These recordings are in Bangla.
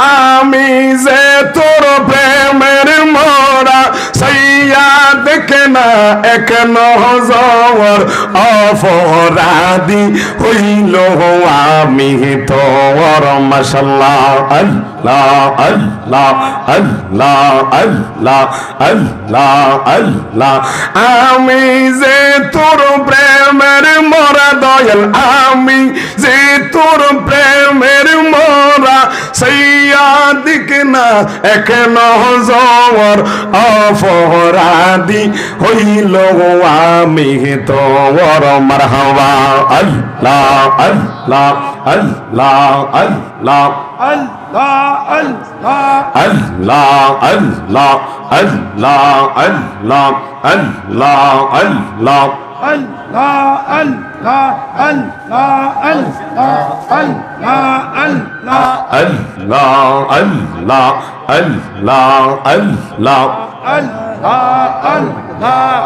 আমি যে তোর প্রেমের মরা সাইয়া দেখে না এক নজর অপরাধী হইল আমি তোর মাশাআল্লাহ আল্লাহ আল্লাহ আল্লাহ আল্লাহ আল্লাহ আল্লাহ আমি যে তোর প্রেমের মরা দয়াল আমি যে তোর প্রেমের মরা সাইয়া দেখে না এক নজর অপরাধী হইল আমি তোর মারহাবা আল্লাহ আল্লাহ আল্লাহ আল্লাহ আল্লাহ আল্লাহ আল্লাহ আল্লাহ আল্লাহ আল্লাহ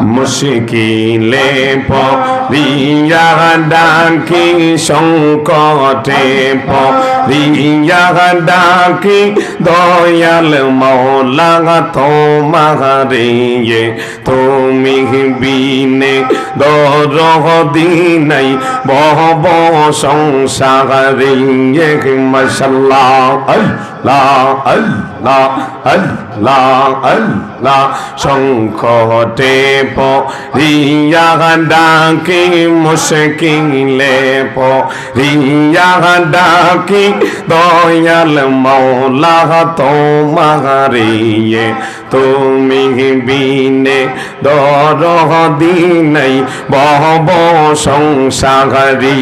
মুশকিলে পড়িয়া ডাকি সংকটে পড়িয়া ডাকি দয়াল মওলা তোমারে তুমি বিনে দরদি নাই বহব সংসারে মাশাআল্লাহ আল্লাহ আল্লাহ আল্লাহ আল্লাহ সংকটে পড়িয়া ডাকি মুশকিলে পড়িয়া ডাকি দয়াল মওলা তোমারে তুমি বিনে দরদি নাই বহব সংসারে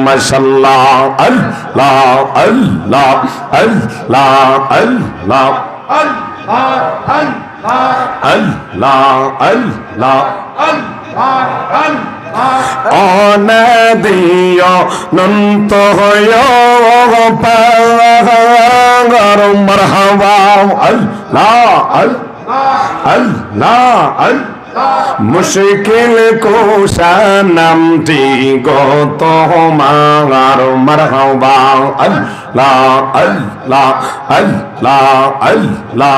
মাশাআল্লাহ আল্লাহ আল্লাহ আল্লাহ আল্লাহ আল্লাহ আল্লাহ অনাদিয় নন্ত হয় পাগর মারহাবা আল্লাহ আল্লাহ আল্লাহ মুশকিল কোশা নামটি গত মাগার মারহাবা আল্লাহ আল্লাহ আল্লাহ আল্লাহ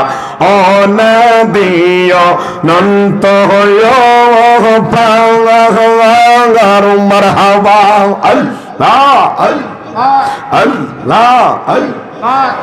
অনাদিয় নন্ত হয় পাগর মারহাবা আল্লাহ আল্লাহ আল্লাহ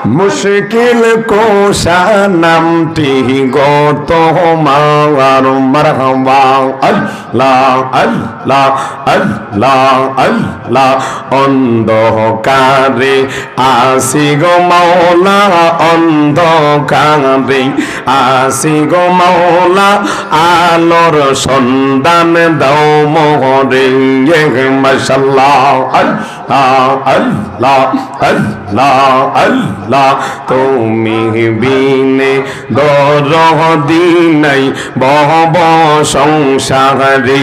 মুশকিল কোশা নামটি গত মাগার মারহাবা আল্লাহ আল্লাহ আল্লাহ আল্লাহ অন্ধকারে আসি গো মাওলা অন্ধকারে আসি গো মাওলা আলোর সন্ধান দাও মোরে মাশাআল্লাহ আল্লাহ আল্লাহ আল্লাহ আল্লাহ তুমি বিনে দরদি নাই বহব সংসারে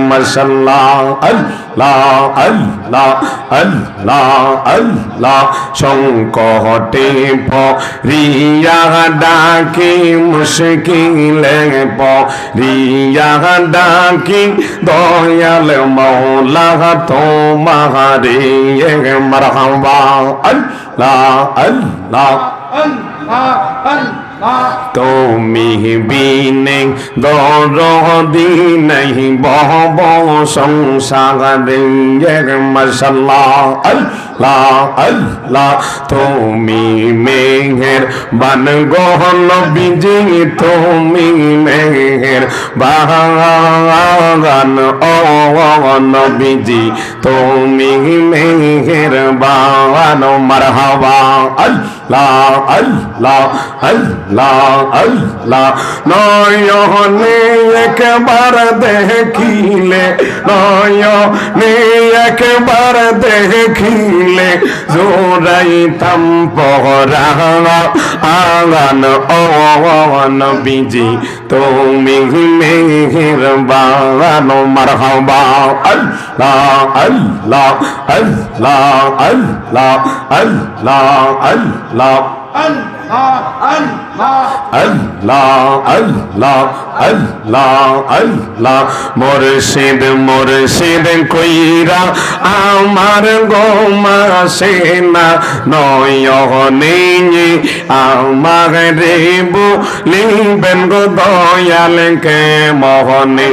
মাশাআল্লাহ আল্লাহ আল্লাহ আল্লাহ আল্লাহ সংকটে পড়িয়া ডাকি মুশকিলে পড়িয়া ডাকি দয়াল মওলা তোমারে মারহাবা আল্লাহ আল্লাহ তুমি বিনে দরদি নাই বহব সংসারে মাশাআল্লাহ আল্লাহ আল্লাহ তুমি মেহের বান গহন বিজি তুমি মেহের বাগান ও নবীজি তুমি মেহের বাগান মারহাবা আল্লাহ আল্লাহ আল্লাহ আল্লাহ নয়নে একবার দেখিলে নয়নে একবার দেখিলে জোড়াইতাম পহরা আগান ও নবীজি তুমি মেহের বাগান মারহাবা আল্লাহ আল্লাহ আল্লাহ আল্লাহ আল্লাহ আল্লাহ আল্লাহ আল্লাহ আল্লাহ আল্লাহ মুর্শিদ মুর্শিদ কইরা আমার গোমা সেনা নয়নে আমার রে বলিবেন গো দয়াল কে মোহনে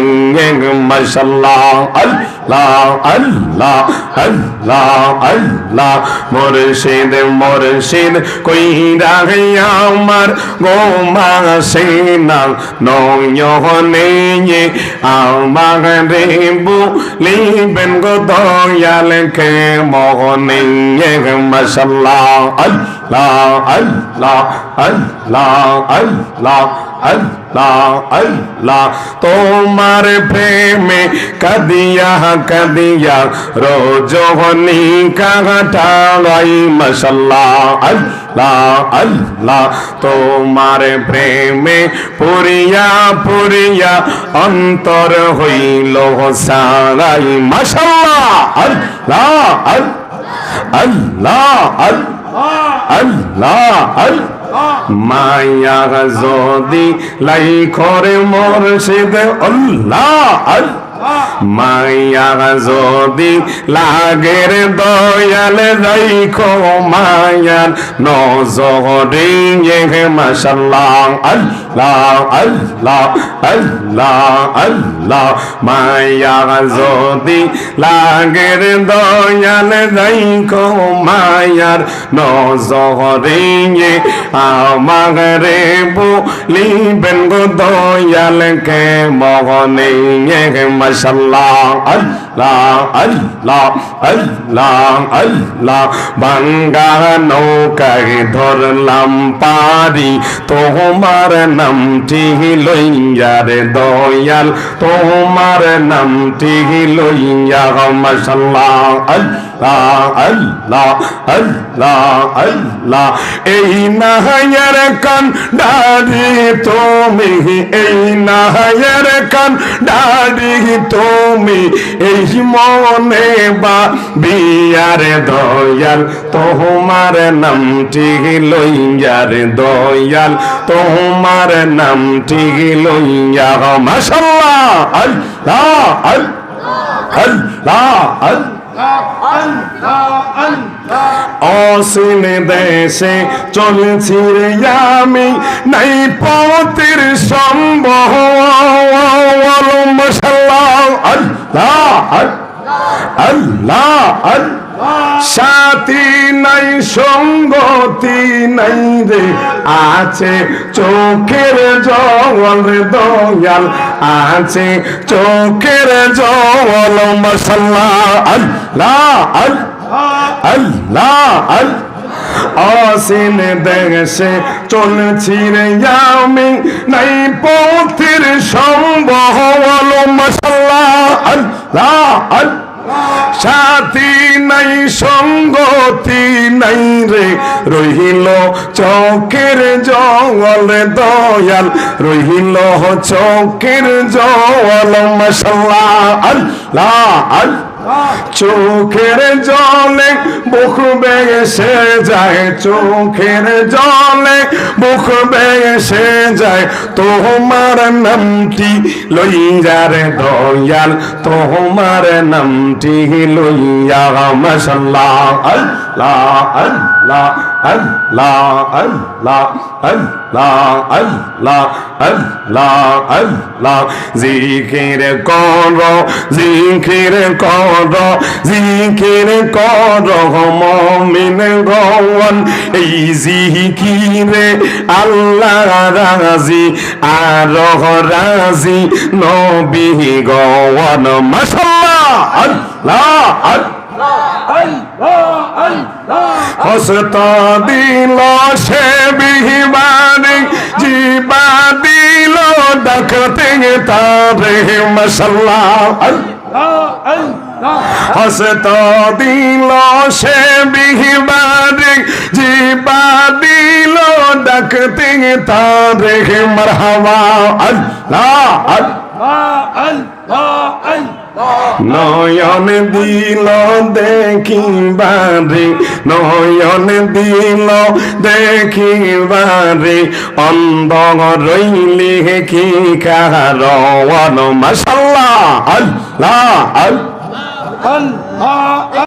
মাশাআল্লাহ আল্লাহ আল্লাহ আল্লাহ আল্লাহ মুর্শিদ মুর্শিদ কইরা আমার গোমা সেনা নয়নে আমার রে বলিবেন গো দয়াল কে মোহনে মাশাআল্লাহ আল্লাহ আল্লাহ আল্লাহ আল্লাহ আল্লাহ আল্লাহ তোমার প্রেমে কাদিয়া কাদিয়া রোজনি কাটাই মাশাআল্লাহ আল্লাহ আল্লাহ তোমার প্রেমে পুরিয়া পুরিয়া অন্তর হইল সারাই মাশাআল্লাহ আল্লাহ আল্লাহ আল্লাহ আল্লাহ মায়া যদি লাই করে মুর্শিদ আল্লাহ মায়া যদি লাগের দয়াল রাইখো মায়ার নজরে মাশাআল্লাহ আল্লাহ আল্লাহ আল্লাহ আল্লাহ মায়া যদি লাগের দয়াল রাইখো মায়ার নজরে আমারে বলিবেন গো দয়াল কে মোহনে মাশাআল্লাহ আল্লাহ আল্লাহ আল্লাহ আল্লাহ বাঙ্গা নৌকায় ধরলাম পারি তোমার নামটি লইয়া রে দয়াল তোমার নামটি লইয়া মাশাআল্লাহ আল্লাহ আল্লাহ আল্লাহ আল্লাহ এই নাহায়ার কান ডারি তুমি এই নাহায়ার কান ডারি তুমি এই মনে বা বিয়ারে দয়াল তোমার নামটি লইয়া রে দয়াল তোমার নামটি লইয়া মাশাআল্লাহ আল্লাহ আল্লাহ অসীম দেশে চলছি রে আমি নাই পথের সম্ভব মাশাআল্লাহ আল্লাহ আল্লাহ সাথী নাই সঙ্গতি নাই রে আছে চোখের জল রে দয়াল আছে চোখের জল মাশাআল্লাহ আল্লাহ আল্লাহ অসীম দেশে চলছি রে আমি নাই পথের সম্ভব মাশাআল্লাহ আল্লাহ সাথী নাই সঙ্গতি নাই রে রহিল চোখের জল দয়াল রহিল চোখের জল মাশাআল্লাহ আল্লাহ চোখের জলে বুক বেসে যায় চোখের জলে বুক বেসে যায় তোমার নামটি লইয়া রে দয়াল তোমার নামটি লইয়া মাশাআল্লাহ আল্লাহ আল্লাহ আল্লাহ আল্লাহ আল্লাহ আল্লাহ আল্লাহ আল্লাহ জিকির করো জিকির করো জিকির করো মুমিন গণ এই জিকিরে আল্লাহ রাজি আর রাজি নবী গণ মাশাআল্লাহ আল্লাহ হসত দিল সে বিহিবারে জীবা দিল ডাকতে তারে মাশাআল্লাহ হসত দিল সে বিহিবারে জীবা দিল ডাকতে তারে মারহাবা আল্লাহ নয়ন দিল দেখিবারে, নয়ন দিল দেখিবারে, অন্ধ রইলে কি কারণ। মাশাআল্লাহ, আল্লাহ আল্লাহ।